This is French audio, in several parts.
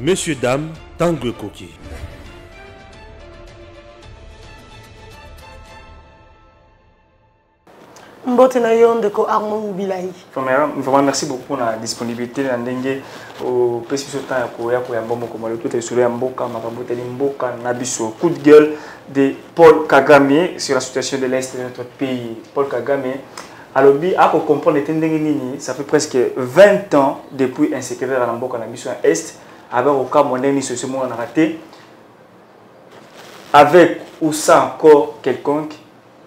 Messieurs, dames, Tanguy Koki. Vraiment, merci beaucoup pour la disponibilité. Au précieux temps, coup de gueule de Paul Kagame sur la situation de l'Est de notre pays. Paul Kagame, alors, pour comprendre, ça fait presque 20 ans depuis un secrétaire à la mission Est, avec au cas monnaie, ce moment on a raté, avec ou sans encore quelconque.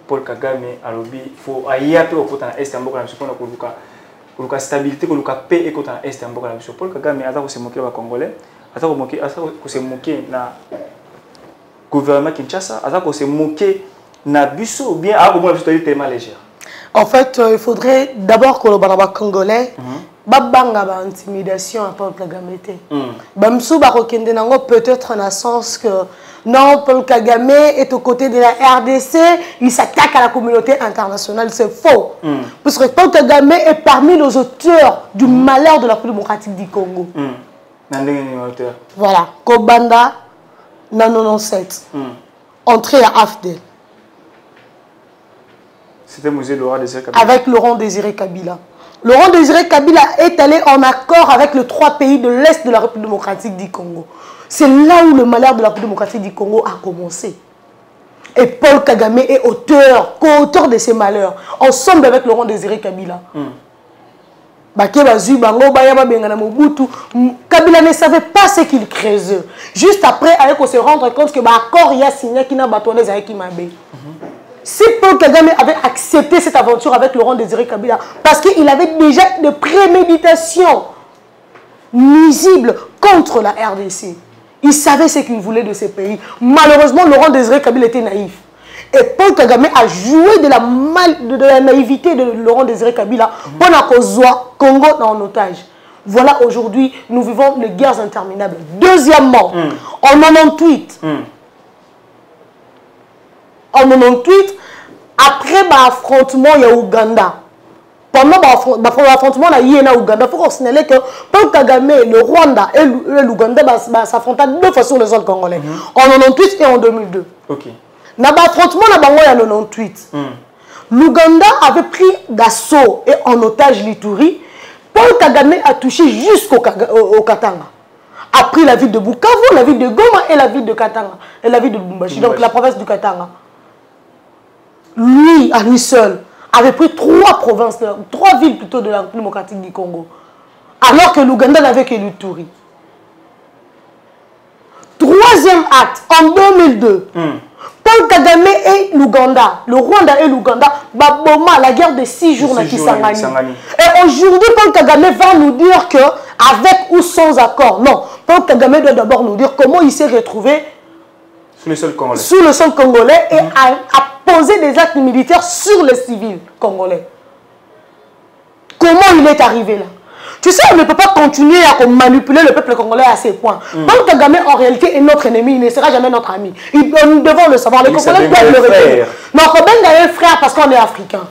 Paul Kagame alobi faut ailleurs au côté est en boka na mission pour la stabilité pour la paix et côté est en boka na mission. Paul Kagame a se moquer les Congolais, a se moquer na gouvernement Kinshasa, a se moquer na biso ou bien a comment la situation est tellement légère. En fait, il faudrait d'abord que le Congolais babanga ba intimidation à Paul Kagame té. Bamsou ba kokende nango peut-être en sens que non, Paul Kagame est aux côtés de la RDC, il s'attaque à la communauté internationale, c'est faux. Parce que Paul Kagame est parmi les auteurs du malheur de la République démocratique du Congo. Voilà, Kobanda, Nanonon 7, entrée à AFDEL. C'était le musée Laurent Désiré Kabila. Avec Laurent Désiré Kabila. Laurent Désiré Kabila est allé en accord avec les 3 pays de l'Est de la République démocratique du Congo. C'est là où le malheur de la République démocratique du Congo a commencé. Et Paul Kagame est auteur, co-auteur de ces malheurs, ensemble avec Laurent Désiré Kabila. Kabila ne savait pas ce qu'il creusait. Juste après, on se rendre compte que l'accord y a signé qui n'a pas tourné avec Kimabe. Si Paul Kagame avait accepté cette aventure avec Laurent Désiré Kabila, parce qu'il avait déjà des préméditations nuisibles contre la RDC. Il savait ce qu'il voulait de ces pays. Malheureusement, Laurent Désiré Kabila était naïf. Et Paul Kagame a joué de la naïveté de Laurent Désiré Kabila pendant qu'on soit Congo en otage. Voilà, aujourd'hui, nous vivons les guerres interminables. Deuxièmement, en 98, après l'affrontement, il y a Ouganda. Pendant l'affrontement, il y a Ouganda. Il faut signaler que Paul Kagame, le Rwanda et l'Ouganda s'affrontaient 2 fois sur le sol congolais. En 98 et en 2002. Dans l'affrontement, il y a 98. L'Ouganda avait pris d'assaut et en otage l'Ituri. Paul Kagame a touché jusqu'au Katanga. A pris la ville de Bukavu, la ville de Goma et la ville de Katanga. Et la ville de Lubumbashi, donc la province du Katanga. Lui, à lui seul, avait pris 3 provinces, 3 villes plutôt de la République démocratique du Congo. Alors que l'Ouganda n'avait que l'Ituri. Troisième acte, en 2002, Paul Kagame et l'Ouganda, le Rwanda et l'Ouganda, Baboma, la guerre de 6 jours na Kisangani. Et aujourd'hui, Paul Kagame va nous dire que, avec ou sans accord, non, Paul Kagame doit d'abord nous dire comment il s'est retrouvé sous le sol congolais et a posé des actes militaires sur les civils congolais. Comment il est arrivé là? Tu sais, on ne peut pas continuer à manipuler le peuple congolais à ces points. Paul Kagame, en réalité, est notre ennemi. Il ne sera jamais notre ami. Nous devons le savoir. Les Congolais doivent le reconnaître. Non, Kobeng est frère parce qu'on est africain.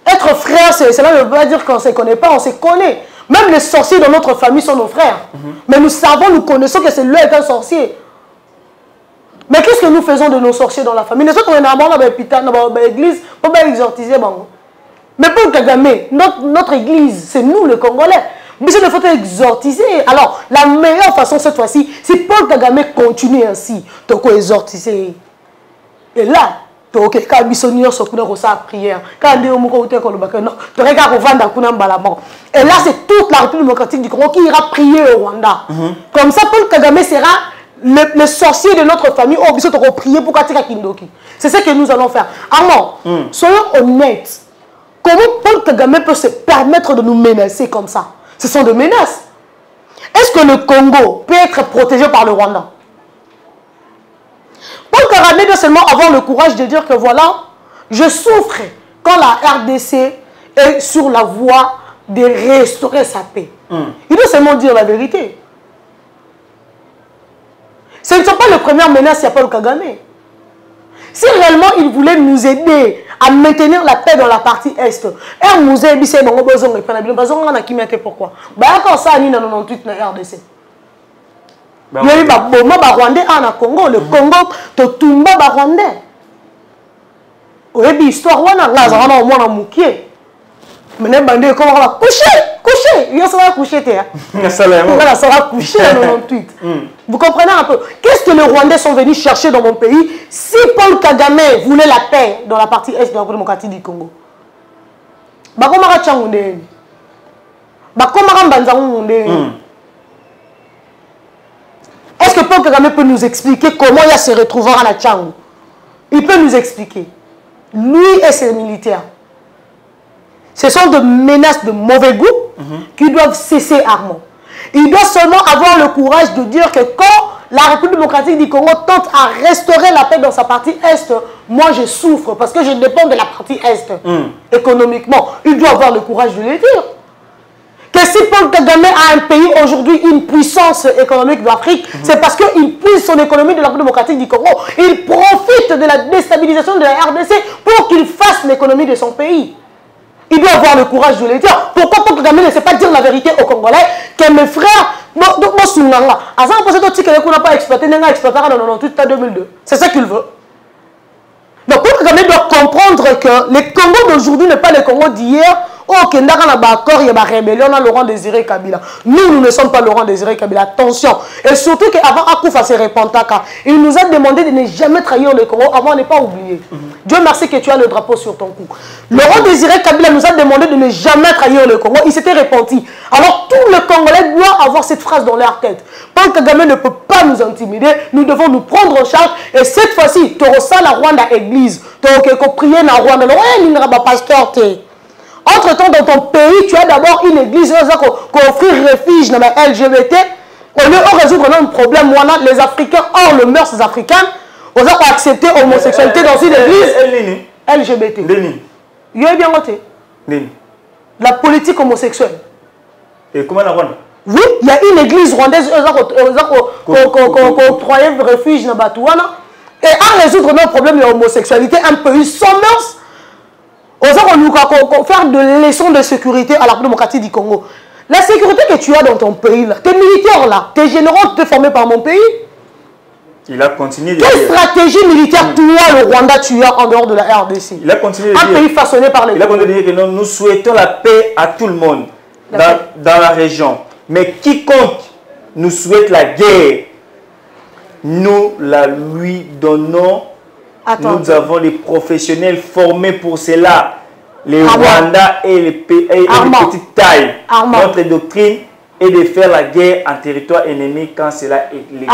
Être frère, cela ne veut pas dire qu'on ne se connaît pas, on se connaît. Même les sorciers de notre famille sont nos frères. Mais nous savons, nous connaissons que c'est lui est un sorcier. Mais qu'est-ce que nous faisons de nos sorciers dans la famille? Nous sommes dans l'église pour exorciser. Mais Paul Kagame, notre église, c'est nous les Congolais. Mais il faut exorciser. Alors, la meilleure façon cette fois-ci, si Paul Kagame continue ainsi, tu peux exorciser. Et là, tu peux prière. Et là, c'est toute la République démocratique du Congo qui ira prier au Rwanda. Comme ça, Paul Kagame sera le sorcier de notre famille. Oh, il faut prier pour Katika Kindoki. C'est ce que nous allons faire. Alors, soyons honnêtes. Comment Paul Kagame peut se permettre de nous menacer comme ça? Ce sont des menaces. Est-ce que le Congo peut être protégé par le Rwanda? Paul Kagame doit seulement avoir le courage de dire que voilà, je souffre quand la RDC est sur la voie de restaurer sa paix. Il doit seulement dire la vérité. Ce ne sont pas les premières menaces à Paul Kagame. Si réellement il voulait nous aider à maintenir la paix dans la partie Est, un musée bissé dans le besoin de prendre le besoin on a qui mettait pourquoi? Bah quand ça ni dans 98 na RDC. Il y a eu des Rwandais en Congo. Le Congo, Totumba Rwandais. Il y a une histoire où on a au moins un moukier. Mais les bandits, comment on va coucher. Il y a ça coucher. Il ça va coucher en 98. Vous comprenez un peu? Qu'est-ce que les Rwandais sont venus chercher dans mon pays si Paul Kagame voulait la paix dans la partie est de la démocratie du Congo? Bakomara Tchangoundé. Bakomara Mbanzangoundé. Est-ce que Paul Kagame peut nous expliquer comment il se retrouvera à la Tchangou? Il peut nous expliquer. Lui et ses militaires. Ce sont des menaces de mauvais goût qui doivent cesser Armand. Il doit seulement avoir le courage de dire que quand la République démocratique du Congo tente à restaurer la paix dans sa partie Est, moi je souffre parce que je dépends de la partie Est économiquement. Il doit avoir le courage de le dire. Que si Paul Kagame a un pays aujourd'hui, une puissance économique d'Afrique, c'est parce qu'il puise son économie de la République démocratique du Congo. Il profite de la déstabilisation de la RDC pour qu'il fasse l'économie de son pays. Il doit avoir le courage de le dire. Pourquoi Paul Kagame ne sait pas dire la vérité aux Congolais que mes frères, c'est ça qu'il veut. Donc Paul Kagame doit comprendre que le Congo d'aujourd'hui n'est pas le Congo d'hier. Oh, Kendara n'a pas accord, il y a une rébellion, on a Laurent Désiré Kabila. Nous ne sommes pas Laurent Désiré Kabila. Attention. Et surtout qu'avant Akoufa se repentaka, il nous a demandé de ne jamais trahir le Congo avant de ne pas oublier. Dieu merci que tu as le drapeau sur ton cou. Laurent Désiré Kabila nous a demandé de ne jamais trahir le Congo. Il s'était repenti. Alors tout le Congolais doit avoir cette phrase dans leur tête. Paul Kagame ne peut pas nous intimider. Nous devons nous prendre en charge. Et cette fois-ci, tu ressens la Rwanda église. Tu as prié dans Rwanda. Il n'y a pas pasteur. Entre-temps, dans ton pays, tu as d'abord une église qui offre refuge dans la LGBT. Au lieu de résoudre un problème, les Africains, hors le mœurs africaines, on a accepté l'homosexualité dans une église LGBT. Il y a bien noté. La politique homosexuelle. Et comment la Rwanda? Oui, il y a une église rwandaise qui octroyait refuge dans Batouana. Et à résoudre nos problèmes de l'homosexualité, un pays sans mœurs. On va faire de leçons de sécurité à la République démocratique du Congo. La sécurité que tu as dans ton pays, là, tes militaires là, tes généraux t'es formés par mon pays. Il a continué de quelle stratégie militaire toi, le Rwanda, tu as en dehors de la RDC? Il a continué de dire. Un pays façonné par les. Il a continué de dire que nous souhaitons la paix à tout le monde dans la région. Mais quiconque nous souhaite la guerre, nous la lui donnons. Attends, nous avons des professionnels formés pour cela. Les Rwandais et les petites tailles. Notre doctrine est de faire la guerre en territoire ennemi quand cela l'exige.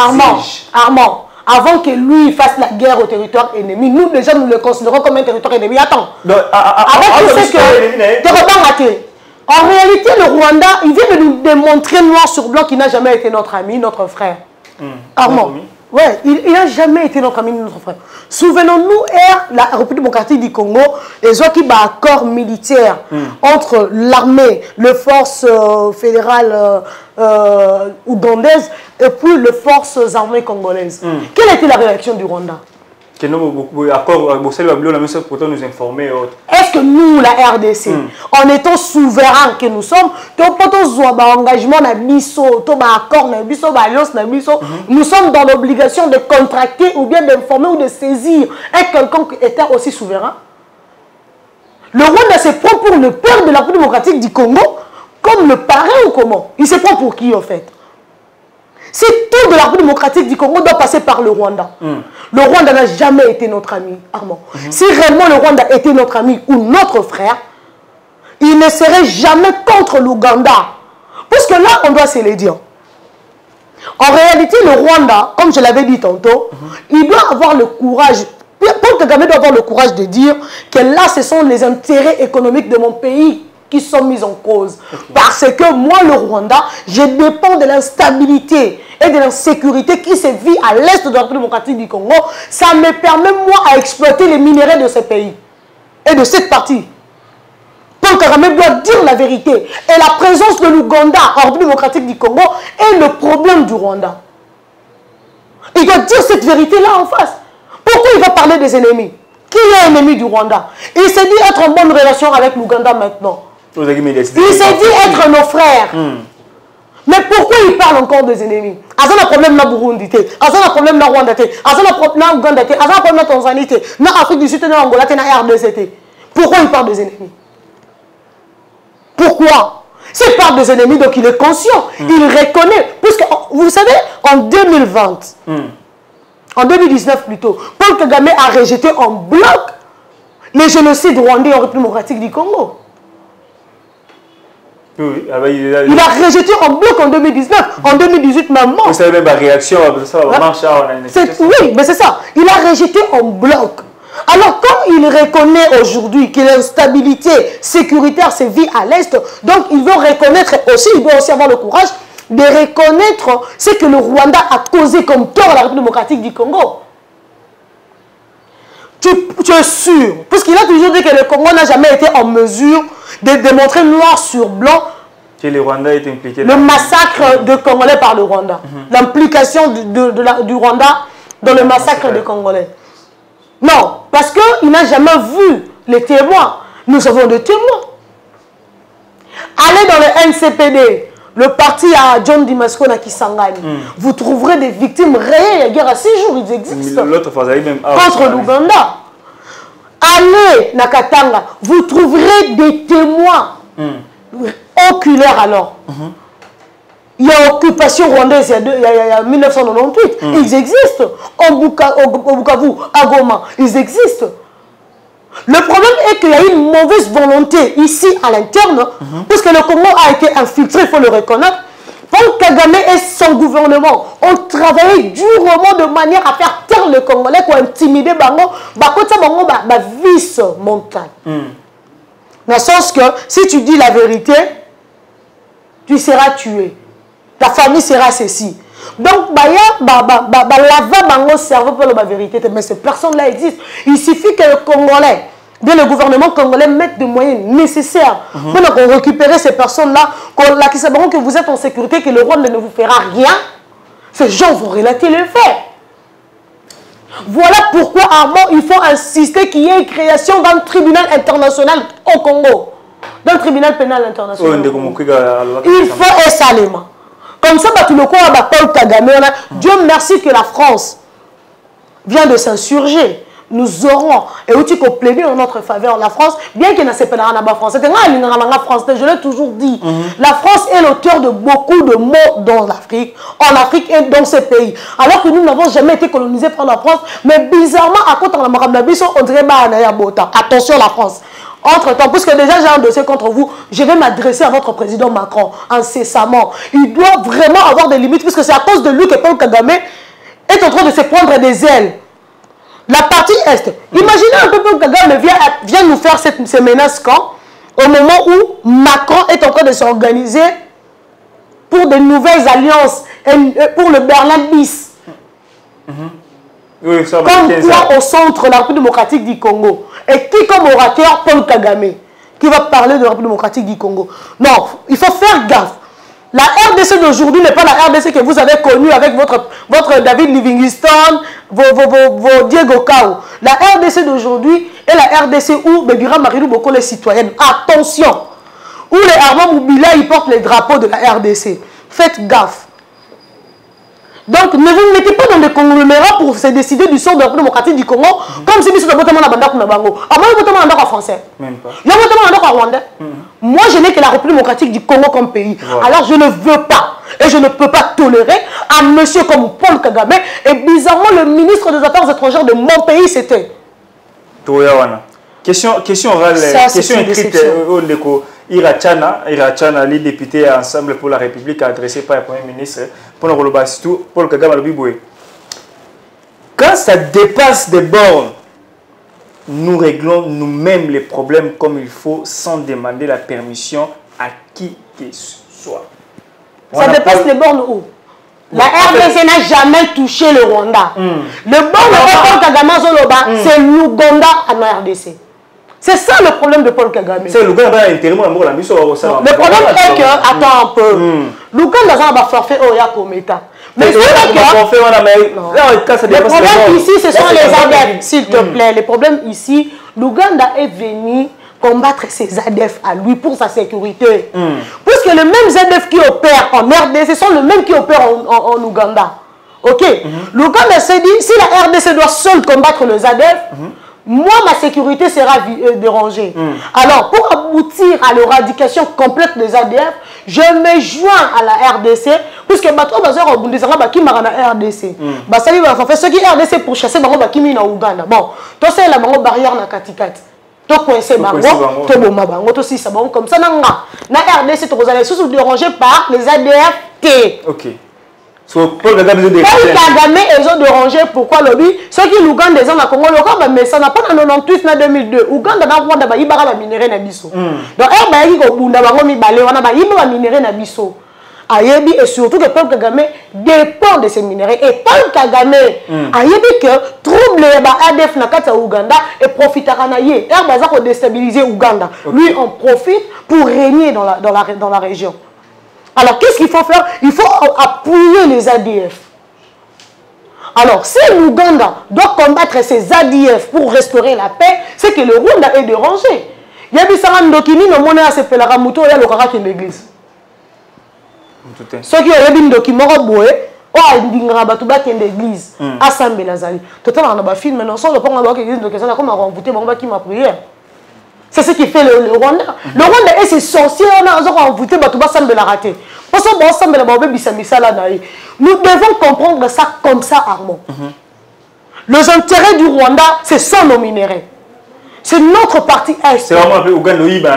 Armand, avant que lui fasse la guerre au territoire ennemi, nous déjà nous le considérons comme un territoire ennemi. Attends. Avant qu'il sait que... En réalité, le Rwanda, il vient de nous démontrer noir sur blanc qu'il n'a jamais été notre ami, notre frère. Armand. Ouais, il n'a jamais été notre ami, notre frère. Souvenons-nous, la République démocratique du Congo, les autres qui ont un accord militaire entre l'armée, les forces fédérales ougandaises et puis les forces armées congolaises. Quelle a été la réaction du Rwanda? Que nous, accord, nous informer. Est-ce que nous, la RDC, en étant souverains que nous sommes, engagement, nous sommes dans l'obligation de contracter ou bien d'informer ou de saisir quelqu'un qui était aussi souverain? Le Rwanda se prend pour le père de la République démocratique du Congo, comme le parrain ou comment? Il se prend pour qui en fait? Si tout de la République démocratique du Congo doit passer par le Rwanda. Le Rwanda n'a jamais été notre ami, Armand. Si réellement le Rwanda était notre ami ou notre frère, il ne serait jamais contre l'Ouganda. Parce que là, on doit se le dire. En réalité, le Rwanda, comme je l'avais dit tantôt, il doit avoir le courage, Paul Kagame doit avoir le courage de dire que là, ce sont les intérêts économiques de mon pays qui sont mis en cause. Parce que moi, le Rwanda, je dépends de l'instabilité et de l'insécurité qui se vit à l'est de la République démocratique du Congo. Ça me permet, moi, à exploiter les minéraux de ce pays et de cette partie. Paul Kagame doit dire la vérité. Et la présence de l'Ouganda en République démocratique du Congo est le problème du Rwanda. Il doit dire cette vérité-là en face. Pourquoi il va parler des ennemis? Qui est ennemi du Rwanda? Il s'est dit être en bonne relation avec l'Ouganda maintenant. Il s'est dit être nos frères. Mais pourquoi il parle encore des ennemis? Aza na problème na Burundi te, aza na problème na Rwanda te, aza na problème na Uganda te, aza na problème na Tanzanie te, na Afrique du Sud te, na Angola te, na RDC te. Pourquoi il parle des ennemis? Pourquoi? S'il parle des ennemis, donc il est conscient, il reconnaît. Puisque, vous savez, en 2020, en 2019 plutôt, Paul Kagame a rejeté en bloc les génocides rwandais en République démocratique du Congo. Oui, il a rejeté en bloc en 2019, en 2018 même. Vous savez même la réaction, ça marche. Oui, mais c'est ça. Il a rejeté en bloc. Alors, quand il reconnaît aujourd'hui que l'instabilité sécuritaire se vit à l'Est, donc il veut reconnaître aussi, il doit aussi avoir le courage de reconnaître ce que le Rwanda a causé comme tort à la République démocratique du Congo. Tu es sûr, parce qu'il a toujours dit que le Congo n'a jamais été en mesure de démontrer noir sur blanc que le Rwanda est impliqué. Le massacre de Congolais par le Rwanda. L'implication du Rwanda dans le massacre des Congolais. Non, parce qu'il n'a jamais vu les témoins. Nous avons des témoins. Allez dans le NCPD, le parti à John Dimasco na Kisangani. Vous trouverez des victimes réelles. La guerre à 6 jours, ils existent. L'autre fois, même contre l'Ouganda. Allez na Katanga, vous trouverez des témoins oculaires alors. Il y a occupation rwandaise il y a 1998. Ils existent. Au Bukavu, à Goma, ils existent. Le problème est qu'il y a une mauvaise volonté ici à l'interne, puisque le Congo a été infiltré, il faut le reconnaître. Paul Kagame et son gouvernement ont travaillé durement de manière à faire taire le Congolais pour intimider Bango, vice montagne. Dans le sens que si tu dis la vérité, tu seras tué. Ta famille sera ceci. Donc, lava bango cerveau pour la vérité. Mais ces personnes-là existent. Il suffit que le Congolais, bien le gouvernement congolais, mette des moyens nécessaires pour récupérer ces personnes-là, qui sauront que vous êtes en sécurité, que le Rwanda ne vous fera rien. Ces gens vont relater les faits. Voilà pourquoi, avant, il faut insister qu'il y ait une création d'un tribunal international au Congo. D'un tribunal pénal international. Il faut un salement. Comme ça, tout le corps Paul Kagame, Dieu merci que la France vient de s'insurger. Nous aurons, et où tu peux plaider en notre faveur, la France, bien qu'il ne s'est pas dans France. Je l'ai toujours dit. La France est l'auteur de beaucoup de mots dans l'Afrique, en Afrique et dans ces pays. Alors que nous n'avons jamais été colonisés par la France, mais bizarrement, à côté de la Maramnabiso, on dirait Bota. Attention la France. Entre-temps, puisque déjà j'ai un dossier contre vous, je vais m'adresser à votre président Macron incessamment. Il doit vraiment avoir des limites, puisque c'est à cause de lui que Paul Kagame est en train de se prendre des ailes. La partie Est. Imaginez un peu Paul Kagame vient nous faire ces menaces quand, au moment où Macron est en train de s'organiser pour de nouvelles alliances, pour le Berlin bis. Oui, ça comme quoi au centre de la République démocratique du Congo. Et qui comme orateur Paul Kagame qui va parler de la République démocratique du Congo. Non, il faut faire gaffe. La RDC d'aujourd'hui n'est pas la RDC que vous avez connue avec votre David Livingstone, vos Diego Cao. La RDC d'aujourd'hui est la RDC où Bébira Marilou Boko les citoyennes. Attention! Où les Armand Moubila ils portent les drapeaux de la RDC. Faites gaffe. Donc, ne vous mettez pas dans des conglomérats pour se décider du sort de la République démocratique du Congo, comme si vous avez la bande à Bango. Avant, vous avez un français. Même pas. Vous avez un rwandais. Moi, je n'ai que la République démocratique du Congo comme pays. Voilà. Alors, je ne veux pas et je ne peux pas tolérer un monsieur comme Paul Kagame. Et bizarrement, le ministre des Affaires étrangères de mon pays, c'était. Question orale, question écrite. Irachana, les députés Ensemble pour la République adressé par le Premier ministre pour le Rolobasitou, Paul Kagame Alobiboué. Quand ça dépasse des bornes, nous réglons nous-mêmes les problèmes comme il faut sans demander la permission à qui que ce soit. Ça dépasse les bornes où? La RDC n'a jamais touché le Rwanda. Le borne de Paul Kagame Zoloba, c'est l'Ouganda à la RDC. C'est ça le problème de Paul Kagame. C'est l'Ouganda a intérim à la mission. Le problème est que, attends un peu, l'Ouganda a forfait au Yakometa. Mais le problème ici, ce sont les adeptes, s'il te plaît. Le problème ici, l'Ouganda est venu combattre ces ADF à lui pour sa sécurité. Puisque les mêmes ADF qui opèrent en RDC sont les mêmes qui opèrent en Ouganda. Ok, l'Ouganda s'est dit, si la RDC doit seule combattre les ADF, moi, ma sécurité sera dérangée. Alors, pour aboutir à l'éradication complète des ADF, je me joins à la RDC, puisque bateau bazar au Bundesanga qui m'a la RDC. Basali va faire ce qui RDC pour chasser bango bakimi na Ouganda. Bon, toi c'est la bango barrière na katikati. To coincé bango, to boma bango, to si ça bango comme ça na RDC to allez sous dérangé par les ADF T. OK. So, Paul Kagame ils ont dérangé. Pourquoi lobby? Ceux qui l'Ouganda des gens à Congo, mais ça n'a pas en 98 en 2002. Ouganda n'a pas de Ibara minéré na biso. Donc, il y a Bunda bango mi balé, on a Ibara minéré na biso. Ayebi et surtout que Paul Kagame dépend de ces minéraux. Et Paul Kagame ayebi que trouble les ADF na kata Ouganda et profitera na ye. Baza ko déstabiliser Ouganda. Lui on profite pour régner dans la région. Alors, qu'est-ce qu'il faut faire? Il faut appuyer les ADF. Alors, si l'Ouganda doit combattre ces ADF pour restaurer la paix, c'est que le Rwanda est dérangé. Il y a des Sarandokini, le monde a se fait la ramouto, il y a le Kara qui est l'église. Ceux qui ont des documents, oh, il y a des l'église. Assemblée Lazali. Total, on a un film, maintenant, on a pas l'église, donc on a comme renvoûté, on a qui m'a prié. C'est ce qui fait le Rwanda. Le Rwanda est ses sorciers, on a envoûté, on a semble la rater. Parce que nous devons comprendre ça comme ça, Armand. Les intérêts du Rwanda, c'est sans nos minéraux. C'est notre partie Est. C'est vraiment un peu Ouganda. Il y a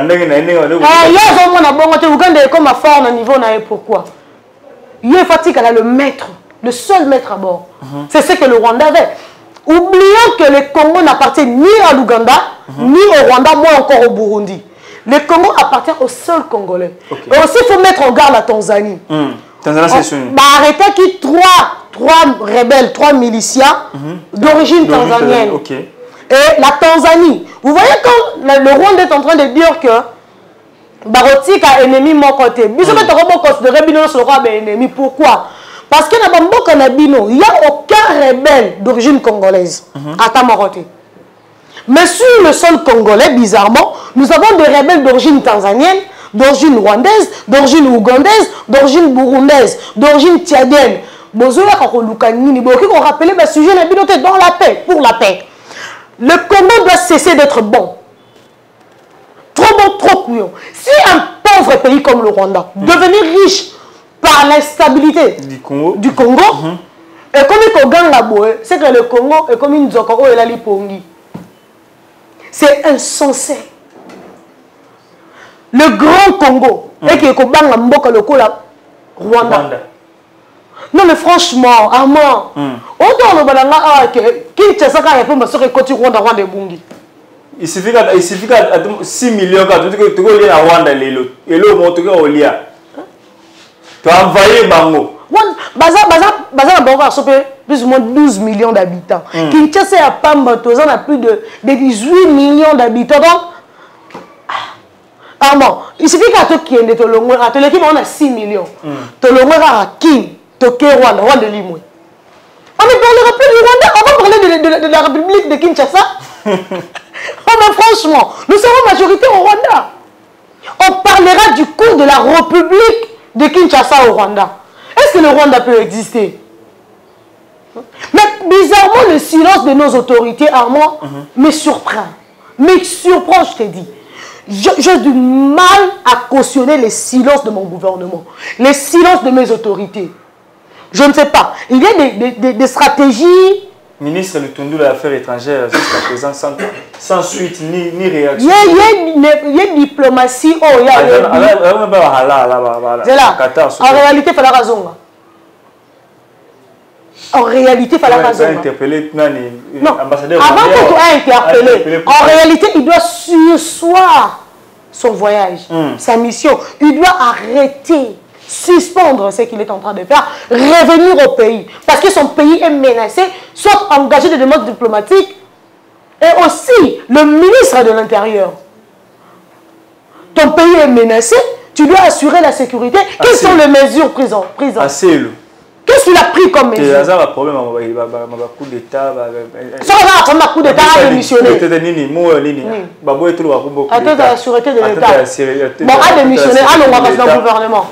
Ouganda comme à fort au niveau. Pourquoi? Il y a le maître, le seul maître à bord. C'est ce que le Rwanda avait. Oublions que le Congo n'appartient ni à l'Ouganda, ni au Rwanda, moins encore au Burundi. Le Congo appartient au seul Congolais. Et aussi, il faut mettre en garde la Tanzanie. Tanzanie, c'est sûr. Arrêtez qui trois rebelles, 3 miliciens d'origine tanzanienne. Et la Tanzanie, vous voyez quand le Rwanda est en train de dire que Barotique a ennemi mon côté. Vous savez, ennemi. Pourquoi? Parce que il n'y a aucun rebelle d'origine congolaise à Tamaroté. Mais sur le sol congolais, bizarrement, nous avons des rebelles d'origine tanzanienne, d'origine rwandaise, d'origine ougandaise, d'origine burundaise, d'origine tchadienne. On rappelle le sujet dans la paix, pour la paix. Le Congo doit cesser d'être bon. Trop bon, trop couillon. Si un pauvre pays comme le Rwanda devenir riche par l'instabilité du Congo, et comme c'est que le Congo est comme une zoko et la lipongi. C'est insensé. Le grand Congo et qui est comme le Rwanda. Non mais franchement, Armand, il suffit que 6 millions de Rwanda et l'eau tu as envahi Bango. Baza plus ou moins 12 millions d'habitants. Kinshasa a plus de 18 millions d'habitants. Donc, Armand, il suffit qu'à toi qui est de Tolongwe, à l'équipe on a 6 millions. Tolongwe à qui? Toké Rwanda, Rwanda Limoué. On ne parlera plus du Rwanda, on va parler de la République de Kinshasa. Oh, mais franchement, nous serons majorité au Rwanda. On parlera du cours de la République de Kinshasa au Rwanda. Est-ce que le Rwanda peut exister? Mais bizarrement, le silence de nos autorités, Armand, me surprend. Me surprend, je te dis. J'ai du mal à cautionner les silences de mon gouvernement, les silences de mes autorités. Je ne sais pas. Il y a des stratégies. Ministre Lutundu de l'Affaires étrangères, jusqu'à présent, sans suite ni réaction. Il y a une diplomatie. Oh, il y a en réalité, il fallait raison. En réalité, il fallait raison. Ambassadeur. Avant que tu aies interpellé, en réalité, il doit surseoir son voyage, sa mission. Il doit arrêter, suspendre ce qu'il est en train de faire, revenir au pays. Parce que son pays est menacé, soit engagé des demandes diplomatiques, et aussi le ministre de l'Intérieur. Ton pays est menacé, tu dois assurer la sécurité. Quelles sont les mesures prises? Quelles Qu'est-ce qu'il a pris comme mesure? C'est un problème, coup d'État. Ça va un coup d'État à démissionner. Attends, la sûreté de l'État. Bon, à démissionner, à l'on va dans le gouvernement.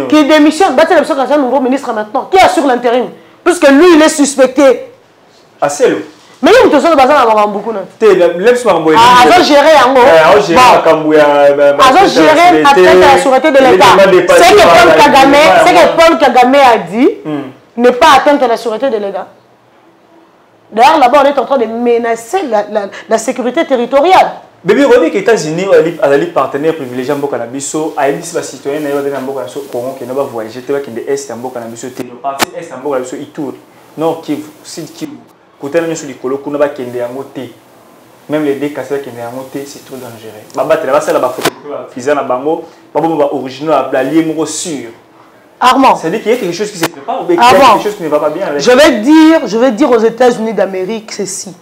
Qui démissionne, c'est un nouveau ministre maintenant. Qui assure l'intérim? Puisque lui, il est suspecté. Assez lourd. Mais il y a une personne qui a beaucoup de temps. Ils ont géré en haut. Ils ont géré après la sûreté de l'État. C'est que Paul Kagame a dit ne pas atteindre la sûreté de l'État. D'ailleurs, là-bas, on est en train de menacer la sécurité territoriale. Bébé, on dit que les États-Unis ont des partenaires privilégiés en Bokanabiso. À Elis, les citoyens en Bokanabiso, qui n'ont pas voyagé, qui ont des Est en Bokanabiso, qui ont parti Est en Bokanabiso, ils tournent. Non, qui Kivu. Côté de sur colo, qu'on a kende en moté. Même les deux casseurs qui sont en moté, c'est trop dangereux. Baba, tu vas faire la photo, Fiza na bango, Baba original, la lié sûr. Armand. C'est-à-dire qu'il y a quelque chose qui se prépare ou qu'il y a quelque chose qui ne va pas bien avec. Je vais dire aux États-Unis d'Amérique ceci.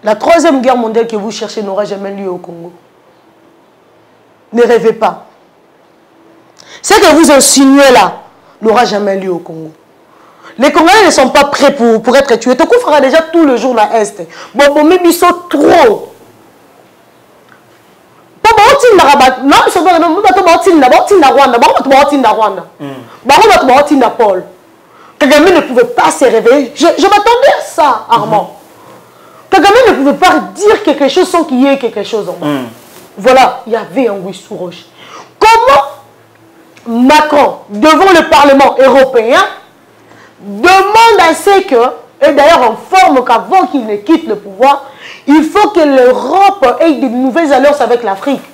La troisième guerre mondiale que vous cherchez n'aura jamais lieu au Congo. Ne rêvez pas. Ce que vous insinuez là n'aura jamais lieu au Congo. Les Congolais ne sont pas prêts pour être tués. Toko fera déjà tout le jour dans l'Est. Bon, mais ils sont trop. Paul. Kagame ne pouvait pas se réveiller. Je m'attendais à ça, Armand. Kagame ne pouvait pas dire quelque chose sans qu'il y ait quelque chose en moi. Voilà, il y avait un Wissou Roche. Comment Macron, devant le Parlement européen, demande à ce que, et d'ailleurs on forme qu'avant qu'il ne quitte le pouvoir, il faut que l'Europe ait de nouvelles alliances avec l'Afrique.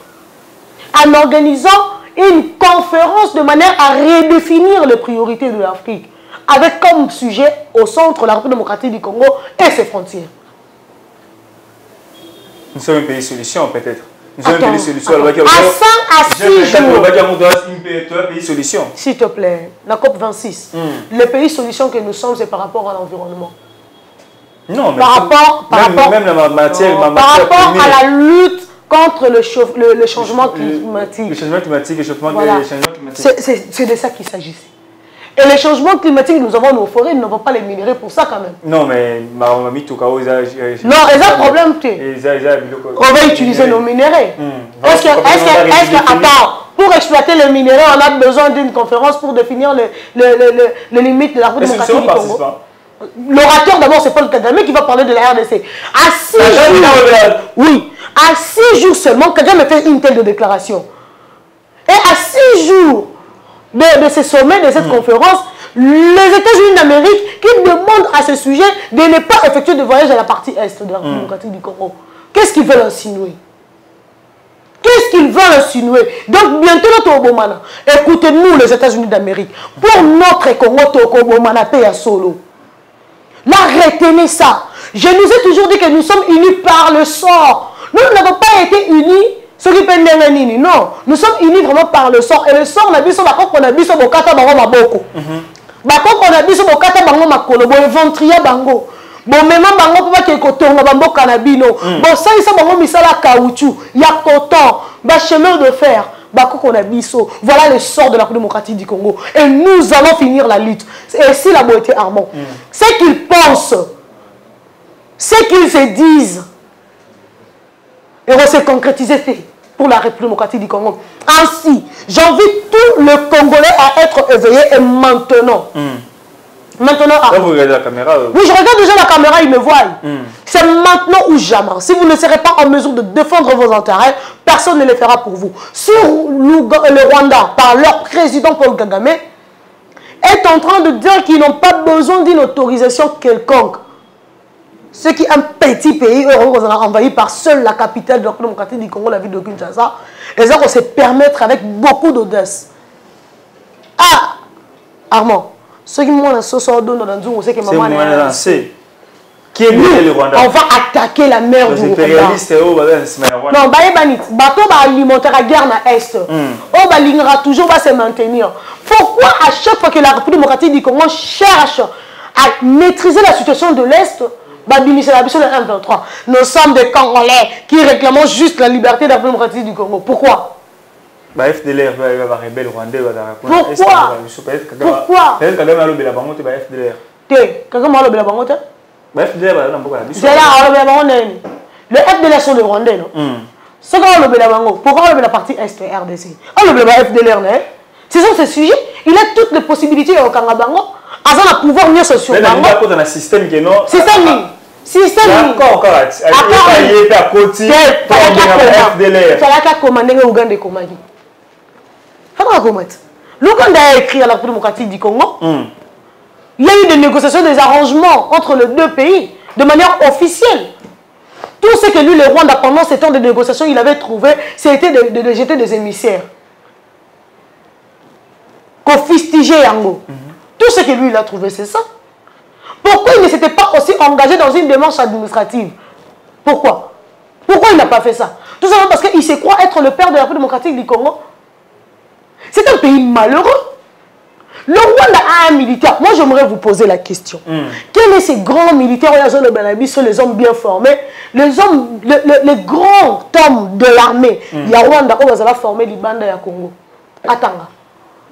En organisant une conférence de manière à redéfinir les priorités de l'Afrique, avec comme sujet au centre la République démocratique du Congo et ses frontières. Nous sommes un pays solution peut-être. Nous sommes un pays solution. À 5 à 6 jours. S'il te plaît, la COP 26. Le pays solution que nous sommes, c'est par rapport à l'environnement. Non, mais par rapport à la lutte contre le changement climatique. Le changement climatique, le changement climatique. C'est de ça qu'il s'agissait. Et les changements climatiques, nous avons nos forêts, nous n'avons pas les minerais pour ça quand même. Non, mais non, ils ont un problème. On va utiliser nos minerais. Est-ce que, attends, pour exploiter les minerais, on a besoin d'une conférence pour définir les limites de la République démocratique du Congo? L'orateur d'abord, c'est Paul Kagame qui va parler de la RDC. À 6 jours, oui, à 6 jours seulement, Kagame fait une telle déclaration. Et à 6 jours de ce sommet, de cette conférence, les États-Unis d'Amérique qui demandent à ce sujet de ne pas effectuer de voyage à la partie est de la République démocratique du Congo. Qu'est-ce qu'ils veulent insinuer? Qu'est-ce qu'ils veulent insinuer? Donc bientôt notre Obomana, écoutez-nous les États-Unis d'Amérique, pour notre Congo, Toko Obomana paye à solo. Là, retenez ça. Je nous ai toujours dit que nous sommes unis par le sort. Nous n'avons pas été unis. Ceux qui pendent nini, non, nous sommes unis vraiment par le sort. Et le sort, on a vu sur la coque, on a vu sur le kata bango maboko. Bakoko, on a vu sur le kata bango makolo, bon ventria bango. Bon, même bango pas qu'il coton, bango canabino. Bon, ça, ils sont bango misala caoutchouc, y a coton, bah chemin de fer. Bakoko, on a vu sur. Voilà le sort de la République démocratique du Congo. Et nous allons finir la lutte. Et si la beauté Armand, c'est qu'ils pensent, c'est qu'ils se disent. Et on s'est concrétisé pour la République démocratique du Congo. Ainsi, j'invite tout le Congolais à être éveillé et maintenant. Maintenant, vous regardez la caméra. Oui, je regarde déjà la caméra, ils me voient. C'est maintenant ou jamais. Si vous ne serez pas en mesure de défendre vos intérêts, personne ne le fera pour vous. Sur le Rwanda, par leur président Paul Kagame, est en train de dire qu'ils n'ont pas besoin d'une autorisation quelconque. Ce qui est un petit pays envahi par seule la capitale de la République démocratique du Congo, la ville de Kinshasa, les gens vont se permettre avec beaucoup d'audace. Ah, Armand, ceux qui m'ont lancé sur le dos dans le zoo, c'est que maman a lancé. Qui est le Rwanda? On va attaquer la mer du Rwanda. Non, bateau va alimenter la guerre dans l'Est. On va toujours se maintenir. Pourquoi à chaque fois que la République démocratique du Congo cherche à maîtriser la situation de l'Est, nous sommes des Congolais qui réclamons juste la liberté de la République démocratique du Congo. Pourquoi? Bah FDLR va rebelle rwandais va pourquoi peut-être Kagame a lobé la banque ba FDLR Kagame a lobé la banque ba FDLR va na mboka la biso c'est là a lobé la banque le FDLR sont les rwandais non ce qu'on a lobé la banque pourquoi on lobé la partie est RDC on lobé la FDLR non ce sont ces sujets il a toutes les possibilités au Kangabango avant de pouvoir mieux se sur bango mais dans un système qui non système d'accord il est à côté FDLR fallait qu'à commander Ouganda commander l'Ouganda a écrit à la République démocratique du Congo. Il y a eu des négociations, des arrangements entre les deux pays de manière officielle. Tout ce que lui, le Rwanda, pendant ces temps de négociations, il avait trouvé, c'était de jeter des émissaires. Qu'on fustigeait Yango. Tout ce que lui, il a trouvé, c'est ça. Pourquoi il ne s'était pas aussi engagé dans une démarche administrative? Pourquoi? Pourquoi il n'a pas fait ça? Tout simplement parce qu'il se croit être le père de la République démocratique du Congo. C'est un pays malheureux. Le Rwanda a un militaire. Moi, j'aimerais vous poser la question. Quels sont ces grands militaires? Ce sont les hommes bien formés. Les grands hommes de l'armée. Il y a Rwanda où ils ont formé les bandes à Congo. Attends.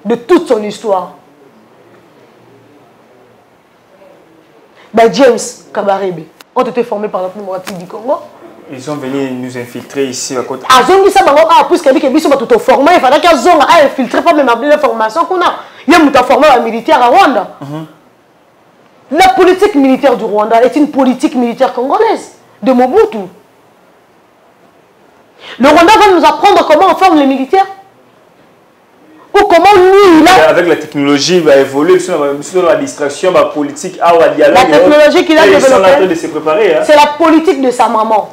De toute son histoire. James Kabarebe ont été formés par la République démocratique du Congo. Ils sont venus nous infiltrer ici à côté. Ah, ils ça puisque ils sont tout formés, il fallait qu'ils ont infiltré pas même l'information qu'on a. Il y a formé un militaire à Rwanda. La politique militaire du Rwanda est une politique militaire congolaise de Mobutu. Le Rwanda va nous apprendre comment on forme les militaires. Ou comment lui, il a... Avec la technologie, il va évoluer sur la distraction, la politique, la dialogue. La technologie qu'il a développée. Ils sont en train de se préparer. Hein. C'est la politique de sa maman.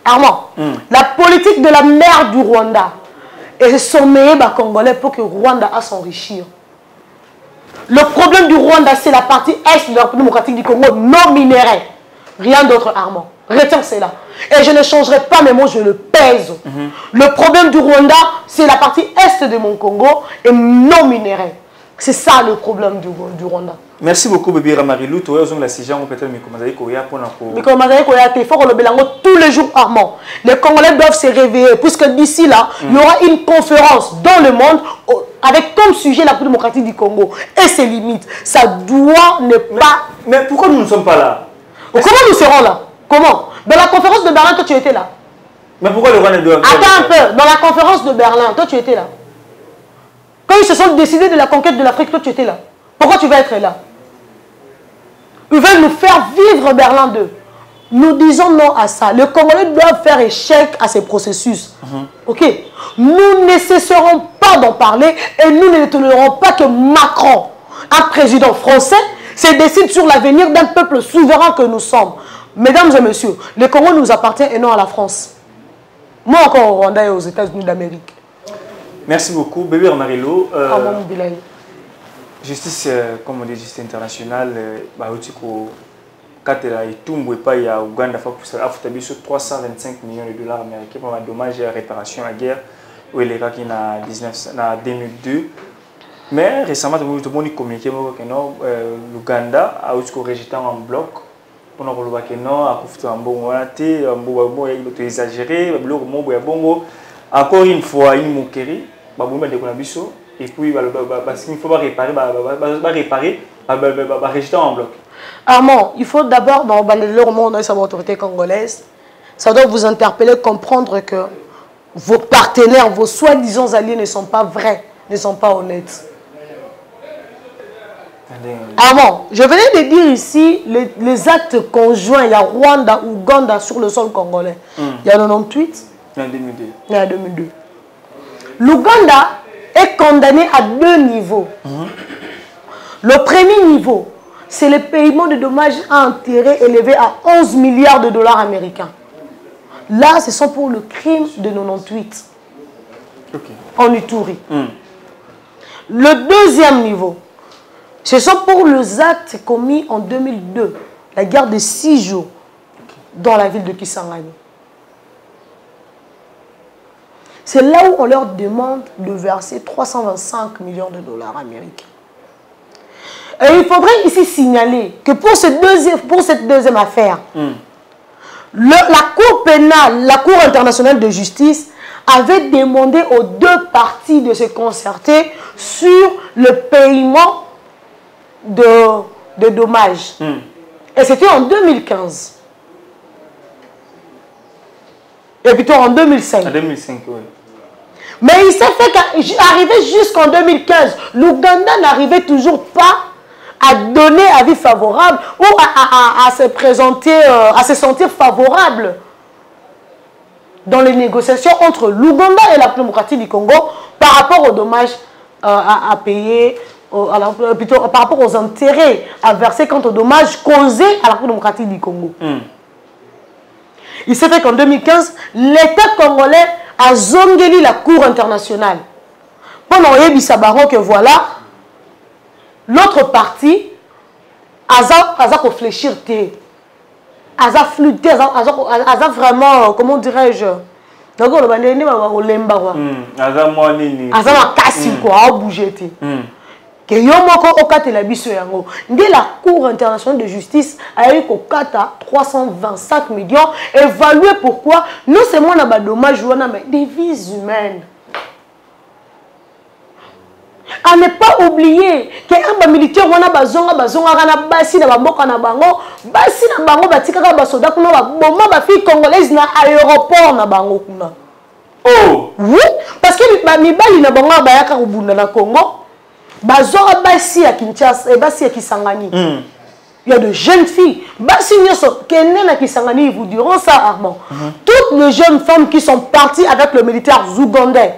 Armand, la politique de la mère du Rwanda est sommeiller les Congolais pour que le Rwanda a s'enrichir. Le problème du Rwanda, c'est la partie est de la République démocratique du Congo non minérée. Rien d'autre, Armand. Retiens cela. Et je ne changerai pas mes mots, je le pèse. Le problème du Rwanda, c'est la partie est de mon Congo et non minérée. C'est ça le problème du Rwanda. Merci beaucoup, Bébé Ramarilou. Tu as la Sijan, peut-être Mikomazaï Koya pour Mikomazaï Koya, il faut que le Bélango tous les jours, Armand. Les Congolais doivent se réveiller, puisque d'ici là, il y aura une conférence dans le monde avec comme sujet la République démocratique du Congo et ses limites. Ça doit ne pas. Mais pourquoi nous ne sommes pas là? Comment nous serons là? Comment? Dans la conférence de Berlin, toi tu étais là. Mais pourquoi le Rwanda doit... Attends un peu. Dans la conférence de Berlin, toi tu étais là. Quand ils se sont décidés de la conquête de l'Afrique, toi tu étais là. Pourquoi tu vas être là? Ils veulent nous faire vivre Berlin 2. Nous disons non à ça. Les Congolais doivent faire échec à ces processus. Ok? Nous ne cesserons pas d'en parler et nous ne tolérerons pas que Macron, un président français, se décide sur l'avenir d'un peuple souverain que nous sommes. Mesdames et messieurs, le Congo nous appartient et non à la France. Moi encore au Rwanda et aux États-Unis d'Amérique. Merci beaucoup, Bébé Ramarilou. Justice, comme on dit, justice internationale, Katela et Tumbo et pas il y a Ouganda sur 325 millions de dollars américains pour un dommage et réparation à la guerre où il est qui en 2002. Mais récemment, tout le monde a communiqué que l'Ouganda a aussi rejeté en bloc. On a dit que non, à exagéré, encore une fois, une moquerie, et puis parce qu'il faut réparer, rejeter en bloc. Armand, il faut d'abord, dans le monde de l'autorité congolaise, ça doit vous interpeller, comprendre que vos partenaires, vos soi-disant alliés ne sont pas vrais, ne sont pas honnêtes. Armand, je venais de dire ici les actes conjoints, il y a Rwanda, Ouganda sur le sol congolais. Il y a 98. Il y a 2002. Il y a 2002. L'Ouganda est condamné à 2 niveaux. Le premier niveau, c'est le paiement de dommages à intérêt élevé à 11 milliards de dollars américains. Là, ce sont pour le crime de 98. En Ituri. Le deuxième niveau, ce sont pour les actes commis en 2002, la guerre de 6 jours dans la ville de Kisangani. C'est là où on leur demande de verser 325 millions de dollars américains. Et il faudrait ici signaler que pour cette deuxième affaire, la Cour pénale, la Cour internationale de justice avait demandé aux deux parties de se concerter sur le paiement de dommages. Et c'était en 2015. Et plutôt en 2005. En 2005, oui. Mais il s'est fait qu'arrivé jusqu'en 2015, l'Ouganda n'arrivait toujours pas à donner avis favorable ou à se présenter, à se sentir favorable dans les négociations entre l'Ouganda et la démocratie du Congo par rapport aux dommages à payer, plutôt par rapport aux intérêts à verser quant aux dommages causés à la démocratie du Congo. Il s'est fait qu'en 2015, l'État congolais a zongeli la Cour internationale. Pendant que voilà, l'autre partie a réfléchir, a flûté, a vraiment, comment dirais-je, donc on va dire a bougé. Que yomoko okatela biso yango nde la Cour internationale de justice a eu kokata 325 millions évalué pourquoi non seulement na ba dommage wana mais des vies humaines. À ne pas oublier que un militaire wana bazonga kana basi na baboka na bango batikaka ba soda kuna ba bomba ba fille congolaise na aéroport na bango kuna. Oh oui, parce que ba mibali na bango bayaka kubunda na Congo. Bazora basi à Kinshasa et basi à Kisangani. Il y a de jeunes filles. Basi nyoso kenen à Kisangani, ils vous diront ça Armand. Toutes les jeunes femmes qui sont parties avec le militaire zougandais.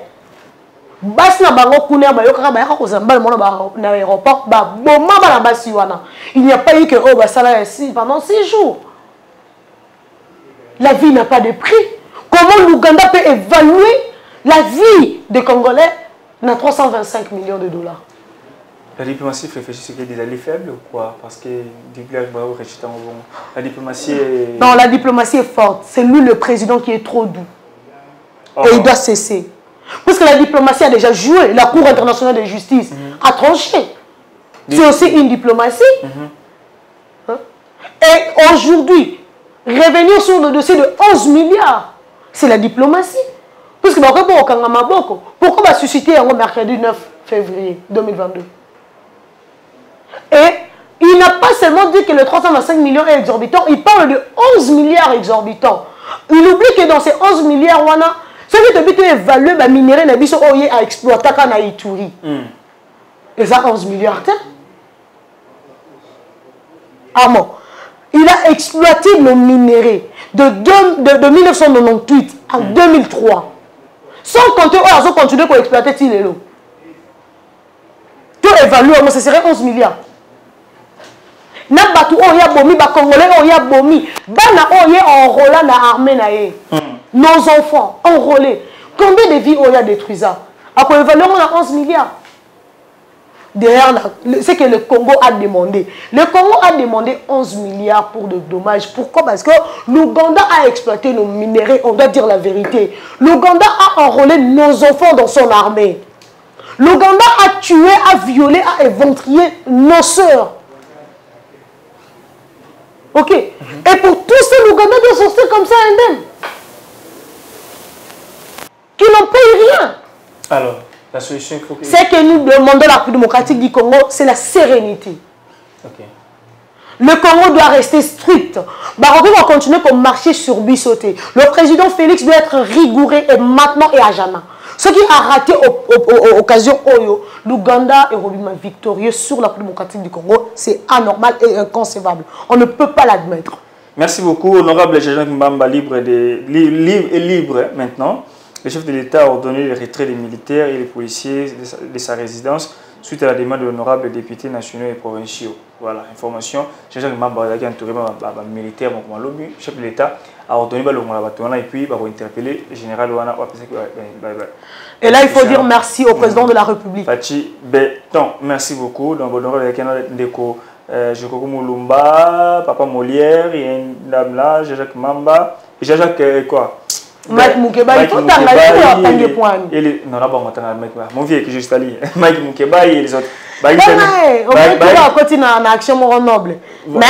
Basi na bango kuna ba yokaka ba yaka kozamba mona ba na aéroport ba boma ba na basi wana. Il n'y a pas eu que oh ba sala ici pendant 6 jours. La vie n'a pas de prix. Comment l'Ouganda peut évaluer la vie des Congolais dans 325 millions de dollars? La diplomatie fait des alliés faibles ou quoi? Parce que la diplomatie est... Non, la diplomatie est forte. C'est lui le président qui est trop doux. Et il doit cesser. Parce que la diplomatie a déjà joué. La Cour internationale de justice a tranché. C'est aussi une diplomatie. Et aujourd'hui, revenir sur le dossier de 11 milliards, c'est la diplomatie. Parce que pourquoi va susciter un mercredi 9 février 2022? Et il n'a pas seulement dit que le 325 millions est exorbitant, il parle de 11 milliards exorbitants. Il oublie que dans ces 11 milliards, ce qui est évalué, les minéraux à exploiter à Ituri. Et ça, 11 milliards. Ah bon. Il a exploité le minerai de 1998 à 2003. Sans compter, ils ont continué pour exploiter Tilelo. Tout évalué, ce serait 11 milliards. Nabatu oya bomi ba congolais oya bomi bana oya enrôlé na armée na ye. Nos enfants enrôlés. Combien de vies oya détruisent? À quoi évaluer on a 11 milliards. Derrière ce que le Congo a demandé. Le Congo a demandé 11 milliards pour de dommages. Pourquoi? Parce que l'Ouganda a exploité nos minéraux, on doit dire la vérité. L'Ouganda a enrôlé nos enfants dans son armée. L'Ouganda a tué, a violé, a éventré nos sœurs. Ok. Et pour tous ces Ougandais de sortir comme ça indemne. Qui n'ont payé rien. Alors, la solution, il faut que... C'est que nous demandons la République démocratique du Congo, c'est la sérénité. Ok. Le Congo doit rester strict. Barobi va continuer comme marcher sur Bissoté. Le président Félix doit être rigoureux et maintenant et à jamais. Ce qui a raté l'occasion Oyo, l'Ouganda est revenu victorieux sur la République démocratique du Congo. C'est anormal et inconcevable. On ne peut pas l'admettre. Merci beaucoup, honorable Jean-Jacques Mbamba, libre maintenant. Le chef de l'État a ordonné le retrait des militaires et des policiers de sa résidence suite à la demande de l'honorable député nationaux et provinciaux. Voilà, information. Jean-Jacques Mbamba a entouré les militaires, le chef de l'État a ordonné et puis il va interpeller le général Ouana. Et là, il faut dire merci au président de la République. Fachi Béton, merci beaucoup. Donc, honorable Ndeko, Joko Moulumba, Papa Molière, il y a une dame là, Jean-Jacques Mbamba. Et Jean-Jacques quoi? Mike Moukeba, il faut t'engager pour point. Non, là, mon vieux qui est juste allé. Mike Moukeba et les autres. On va continuer en action noble. Mais,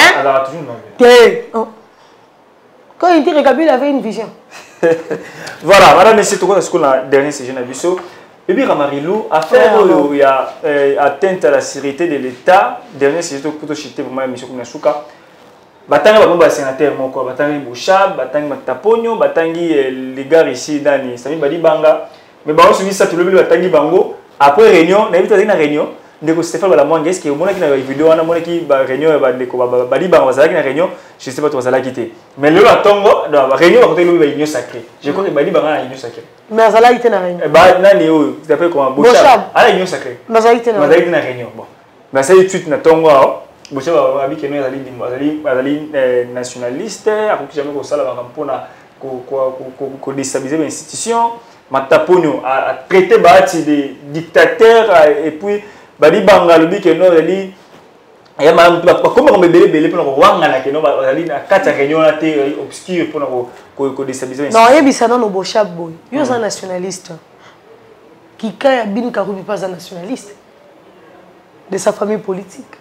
Quand il était Kabila, il avait une vision. Voilà, madame, monsieur, tout ce qu'on a dernier séjour à Bissau. Et puis, Ramarilou, affaire où il y a atteinte à la sécurité de l'État, dernier séjour pour chiter vraiment monsieur comme Nasuka. Batanga ba sénateur moko, Batangi Bouchab, Batangi Mataponyo, Batangi les gars ici dans Sami Badi Banga. Mais bon, on se dit ça tout le monde Batangi Bango. Après réunion, on a invité à une réunion. Ndeko Stéphane Balamwanga, est-ce que au moins qui na vidéo on a monné qui réunion ba ndeko Badi Banga bazala qui na réunion, je sais pas toi bazala quitter. Mais le atongo, la réunion on côté le réunion sacrée. Je crois que Badi Banga a réunion sacrée. Mais bazala quitter na réunion. Bah nani o, c'est appelé comment Bouchab. À réunion sacrée. Bazala quitter na réunion. Bon. Mais ça tout de suite na tongo. Bouchab abi que nous azali nationaliste, a ko jamais ko sala ba mpona ko déstabiliser l'institution. Mataponyo a traité Bahati de dictateur et puis Badi Banga le que non ali ya ma comment on belé pour wanga na que non ali na kata réunion na té obscure pour ko déstabiliser. Non, yebisa non Bouchab boy. Yo un nationaliste. Kika Bin Karoubi pas un nationaliste de sa famille politique.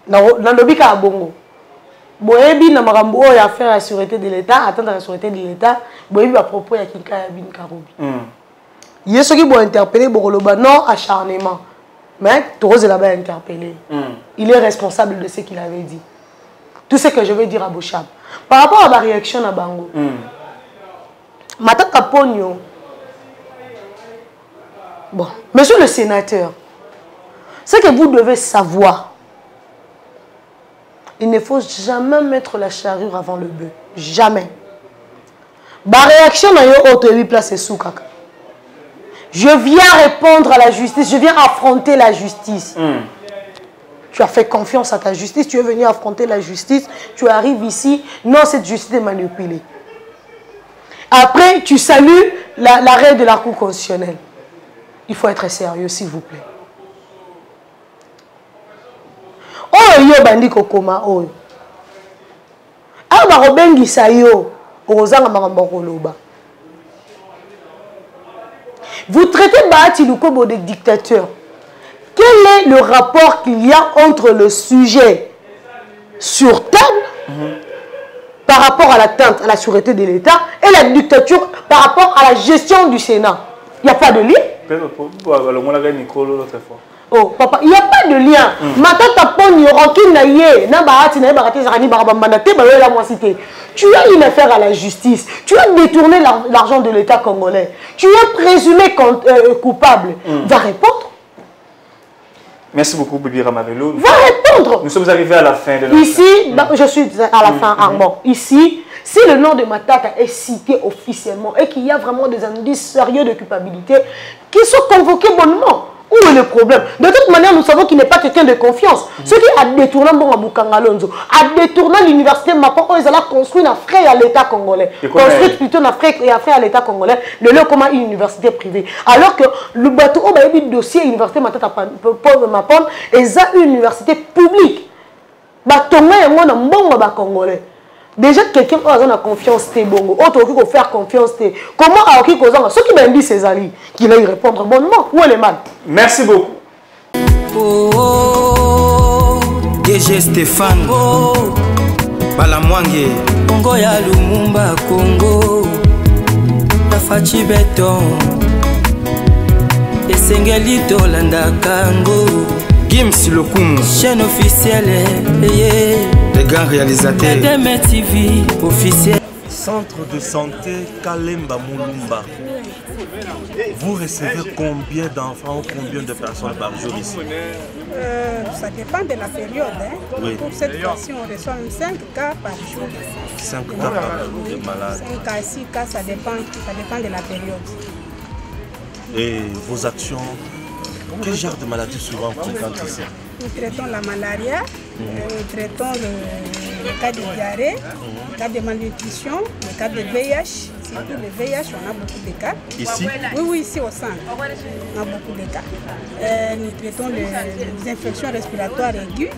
Na lobika a bongo. Boyebi na makambo oyo ya faire la sûreté de l'État, attendre la sûreté de l'État, boyebi à propos ya Kika Bin Karoubi. Yeso qui bo interpeller Bokoloba non acharnement. Mais Torose là-bas interpellé. Il est responsable de ce qu'il avait dit. Tout ce que je veux dire à Bouchab. Par rapport à la réaction à Bango. Matata Pogno. Bon, monsieur le sénateur, ce que vous devez savoir, il ne faut jamais mettre la charrue avant le bœuf. Jamais. Ma réaction à yo auto place sous kaka. Je viens répondre à la justice, je viens affronter la justice. Tu as fait confiance à ta justice, tu es venu affronter la justice, tu arrives ici, non, cette justice est manipulée. Après, tu salues l'arrêt de la Cour constitutionnelle. Il faut être sérieux, s'il vous plaît. Oh, yo bandi kokoma oh. Ah, ba robengi sayo. Ozanga makambo koloba. Vous traitez Bahati Lukobo de dictateur. Quel est le rapport qu'il y a entre le sujet sur table par rapport à l'atteinte à la sûreté de l'État et la dictature par rapport à la gestion du Sénat? Il n'y a pas de lien. Oh, papa, il n'y a pas de lien. Matata Pogno, Rokin Naye, Nabahati, Nabarati, Zarani, Barabambanate, Bayola, moi cité. Tu as une affaire à la justice. Tu as détourné l'argent de l'État congolais. Tu es présumé coupable. Va répondre. Merci beaucoup, Bibi Ramarilou. Va répondre. Nous sommes arrivés à la fin de la ici, je suis à la fin, Armand. Ici, si le nom de Matata est cité officiellement et qu'il y a vraiment des indices sérieux de culpabilité, qu'ils soient convoqués bonnement. Où est le problème? De toute manière, nous savons qu'il n'est pas quelqu'un de confiance. Ce qui a détourné Boukanga-Lonzo, a détourné l'université Mapan, ils ont construit un frère à l'État congolais. Construit plutôt un frère à l'État congolais, le lieu comme une université privée. Alors que le bateau, il y a un dossier université Mapan, ils ont une université publique. Batonga y a un bon congolais. Déjà, quelqu'un qui a confiance, c'est bon. Autre qui faire confiance, comment a qui causant ceux qui m'ont dit ces alliés, qui va y répondre bonnement. Où est le mal? Merci beaucoup. Oh, DG Stéphane, oh, Balamwange, Congo ya Lumumba, Congo, Tafachi Beton, Esengeli Tolanda Kango, Gims Lokumu, chaîne officielle, les grands réalisateurs, TV officiel. Centre de santé Kalemba Moulumba. Vous recevez combien d'enfants ou combien de personnes par jour ici? Ça dépend de la période. Hein. Oui. Pour cette fois-ci, on reçoit 5 cas par jour. 5 cas par jour de malades. 5 à 6 cas, ça dépend de la période. Et vos actions, quel genre de maladies souvent vous fréquentez ici? Nous traitons la malaria, nous traitons le cas de diarrhée, le cas de malnutrition, le cas de VIH. Surtout le VIH, on a beaucoup de cas. Ici? Oui, ici au centre, on a beaucoup de cas. Nous traitons les infections respiratoires aiguës,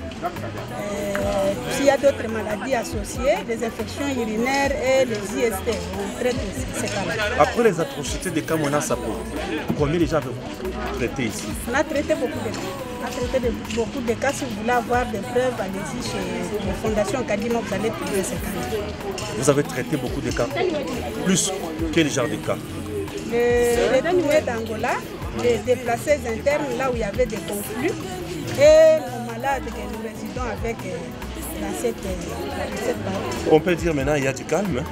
S'il y a d'autres maladies associées, les infections urinaires et les IST, on traite aussi ces cas-là. Après les atrocités de Kamona Sapo, combien déjà avez-vous traité ici? On a traité beaucoup de cas. On a traité beaucoup de cas. Si vous voulez avoir des preuves, allez-y chez la Fondation Kadima, vous allez trouver ces cas. Vous avez traité beaucoup de cas. Plus quel genre de cas? Les retournés d'Angola, les déplacés internes, là où il y avait des conflits, et nos malades que nous résidons avec dans cette partie. On peut dire maintenant il y a du calme?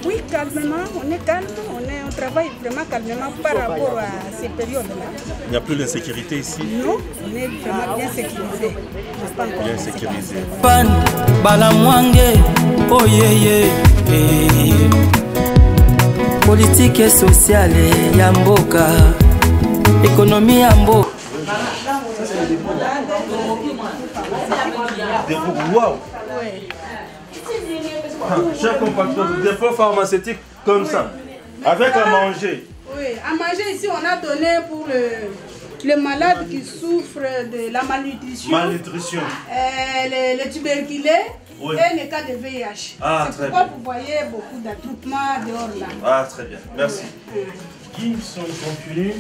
Oui, calmement, on est calme, on travaille vraiment calmement par rapport à ces périodes-là. Il n'y a plus d'insécurité ici? Non, on est vraiment bien sécurisé. Bien sécurisé. Pan, Balamwange, oh yeah yeah. Politique et sociale, Yamboka, économie Yamboka. Wow! Chers compatriotes, des fonds pharmaceutiques comme ça, avec à manger. Oui, à manger ici, on a donné pour les malades qui souffrent de la malnutrition. Malnutrition. Les tuberculeux oui. Et les cas de VIH. Ah, c'est pourquoi vous voyez beaucoup d'attroupements dehors là. Ah, très bien. Merci. Qui sont contenus?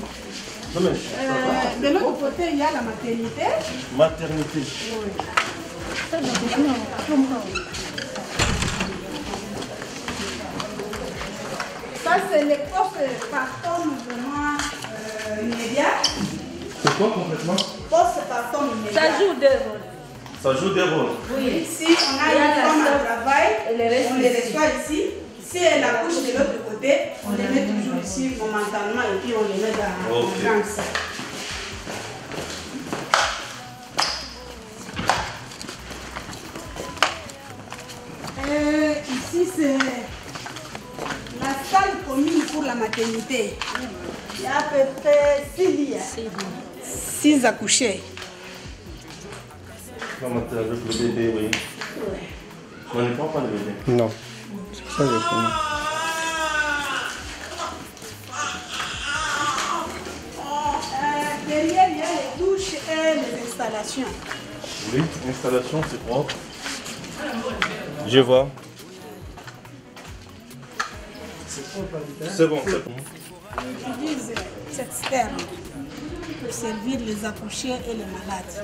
De l'autre côté, il y a la maternité. Maternité. Oui. Ça, c'est les post-partum vraiment immédiat. C'est quoi complètement? Post-partum immédiat. Ça joue deux rôles. Ça joue des rôles. Oui, si on a une femme à travail, on les reçoit ici. Si elle accouche de l'autre côté, on les met toujours ici momentanément et puis on les met dans le grand sac. Ici, c'est la salle commune pour la maternité. Il y a à peu près 6 lits. 6 accouchés. Avec le bébé, oui. Oui. On ne prend pas le bébé. Non. C'est ça que je connais. Derrière, il y a les douches et les installations. Oui, l'installation, c'est propre. Je vois. C'est bon, c'est bon. On utilise cette sterne pour servir les accouchés et les malades.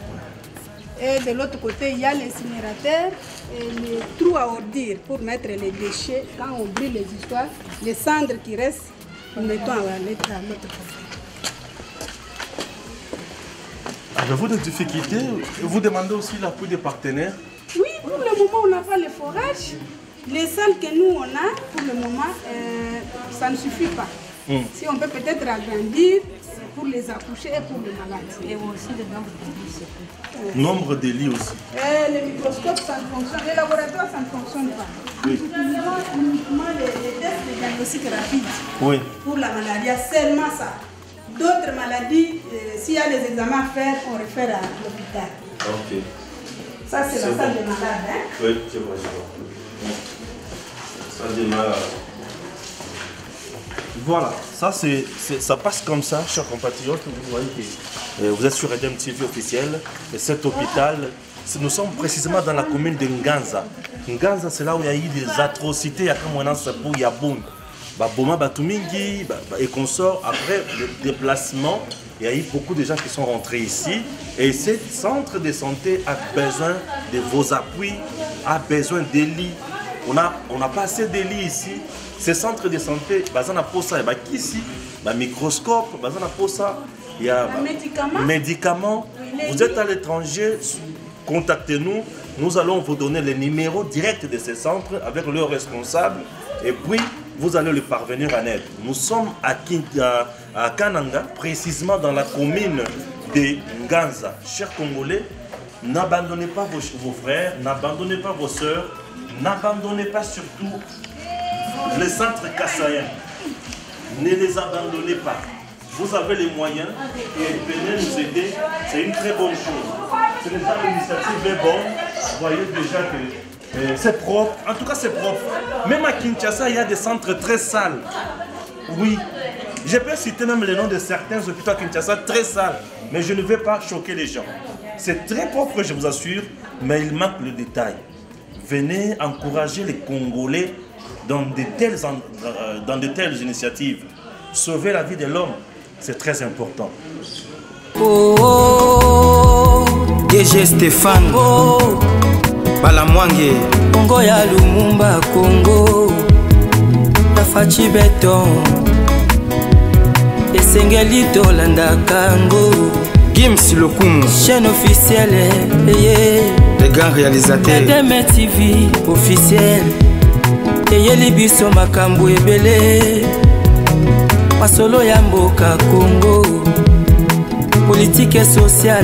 Et de l'autre côté, il y a l'incinérateur et les trous à ordures pour mettre les déchets. Quand on brûle les histoires, les cendres qui restent, nous mettons à l'autre côté. Avez-vous des difficultés? Vous demandez aussi l'appui des partenaires? Oui, pour le moment, on n'a pas le forage. Les salles que nous, on a, pour le moment, ça ne suffit pas. Si on peut peut-être agrandir pour les accouchés et pour les malades. Et aussi le nombre de lits. Nombre de lits aussi. Les microscopes, ça ne fonctionne pas. Les laboratoires, ça ne fonctionne pas. Nous utilisons uniquement les tests de diagnostic rapide. Oui. Pour la malaria, seulement ça. D'autres maladies, s'il y a des examens à faire, on réfère à l'hôpital. Ok. Ça, c'est la salle des malades. Hein? Oui, je vois, je vois. Salle des malades. Voilà, ça passe comme ça, chers compatriotes. Vous voyez que vous êtes sur Edem TV officiel. Et cet hôpital, nous sommes précisément dans la commune de Nganza. Nganza, c'est là où il y a eu des atrocités. Il y a comme un sapou, il y a Boum. Boma Batumingi et consorts. Après le déplacement, il y a eu beaucoup de gens qui sont rentrés ici. Et ce centre de santé a besoin de vos appuis, a besoin de lits. On n'a pas assez de lits ici. Ces centres de santé, il y a ici, microscope, il y a médicaments. Vous êtes à l'étranger, contactez-nous. Nous allons vous donner les numéros directs de ces centres avec leurs responsables. Et puis, vous allez le parvenir en aide. Nous sommes à Kananga, précisément dans la commune de Nganza. Chers Congolais, n'abandonnez pas vos frères, n'abandonnez pas vos sœurs, n'abandonnez pas surtout les centres kassaïens. Ne les abandonnez pas. Vous avez les moyens et venez nous aider. C'est une très bonne chose. C'est déjà l'initiative est bonne. Vous voyez déjà que c'est propre. En tout cas, c'est propre. Même à Kinshasa, il y a des centres très sales. Oui. Je peux citer même le nom de certains hôpitaux à Kinshasa très sales, mais je ne vais pas choquer les gens. C'est très propre, je vous assure, mais il manque le détail. Venez encourager les Congolais dans de telles initiatives. Sauver la vie de l'homme, c'est très important. Oh, oh, DG Stéphane, oh, Balamwange, Congo ya Lumumba, Congo, Tafachi Beton, Esengeli Tolanda Kango, Gims Lokumu, chaîne officielle, les grands réalisateurs, EDM TV officiel, Eyeli Biso Makambu Ebele, Masolo ya Mboka Congo, politique et sociale.